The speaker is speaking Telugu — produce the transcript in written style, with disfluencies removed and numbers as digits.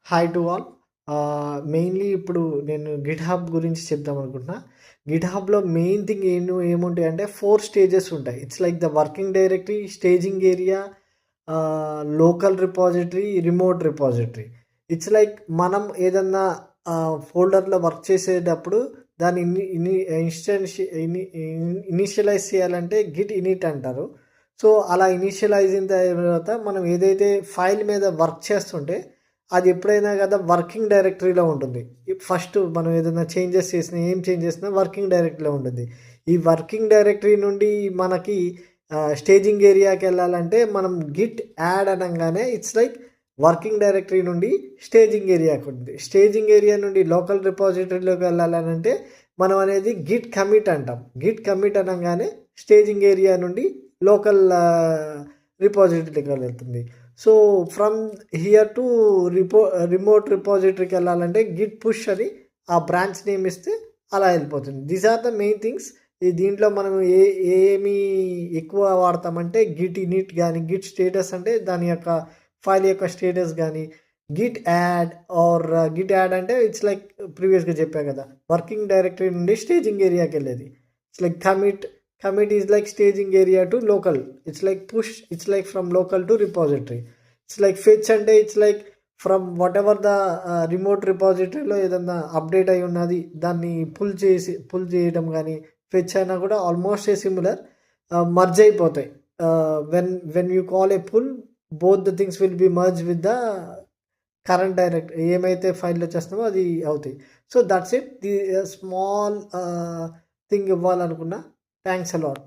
Hi to all. మెయిన్‌లీ ఇప్పుడు నేను గిట్‌హబ్ గురించి చెప్దాం అనుకుంటున్నా. గిట్‌హబ్‌లో మెయిన్ థింగ్ ఏముంటాయంటే 4 స్టేజెస్ ఉంటాయి. It's like the working directory, staging area, local repository, remote repository. It's like మనం ఏదన్నా ఫోల్డర్‌లో వర్క్ చేసేటప్పుడు దాన్ని ఇనిషియలైజ్ చేయాలంటే గిట్ ఇనిట్ అంటారు. సో, అలా ఇనిషియలైజ్ అయిన తర్వాత మనం ఏదైతే ఫైల్ మీద వర్క్ చేస్తుంటే అది ఎప్పుడైనా కదా వర్కింగ్ డైరెక్టరీలో ఉంటుంది. ఫస్ట్ మనం ఏదైనా చేంజెస్ చేసినా, ఏం చేంజ్ చేసినా వర్కింగ్ డైరెక్టరీలో ఉంటుంది. ఈ వర్కింగ్ డైరెక్టరీ నుండి మనకి స్టేజింగ్ ఏరియాకెళ్ళాలంటే మనం గిట్ యాడ్ అనంగానే ఇట్స్ లైక్ వర్కింగ్ డైరెక్టరీ నుండి స్టేజింగ్ ఏరియాకి ఉంటుంది. స్టేజింగ్ ఏరియా నుండి లోకల్ రిపాజిటరీలోకి వెళ్ళాలనంటే మనం అనేది గిట్ కమిట్ అంటాం. గిట్ కమిట్ అనంగానే స్టేజింగ్ ఏరియా నుండి లోకల్ రిపాజిటరీకి వెళ్తుంది. So from here to remote రిపాజిటరీకి వెళ్ళాలంటే గిట్ పుష్ అని ఆ బ్రాంచ్ నేమ్ ఇస్తే అలా వెళ్ళిపోతుంది. These are the main things. దీంట్లో మనం ఏమి ఎక్కువ వాడతామంటే గిట్ ఇనిట్ కానీ, గిట్ స్టేటస్ అంటే దాని యొక్క ఫైల్ యొక్క స్టేటస్ కానీ, git add or git add అంటే ఇట్స్ లైక్ ప్రీవియస్గా చెప్పా కదా, వర్కింగ్ డైరెక్టరీ నుండి స్టేజింగ్ ఏరియాకి వెళ్ళేది. It's like commit is like staging area to local. It's like push, it's like from local to repository. It's like fetch అంటే it's like from what ever the remote రిపాజిటరీలో ఏదన్నా అప్డేట్ అయి ఉన్నది దాన్ని పుల్ చేయడం కానీ, ఫెచ్ అయినా కూడా ఆల్మోస్ట్ ఏ సిమిలర్, మర్జ్ అయిపోతాయి. When you call a pull, both the things will be merge with the current direct ఏమైతే ఫైల్లో చేస్తామో అది అవుతాయి. So that's it. The small thing ఇవ్వాలనుకున్నా. Thanks allot.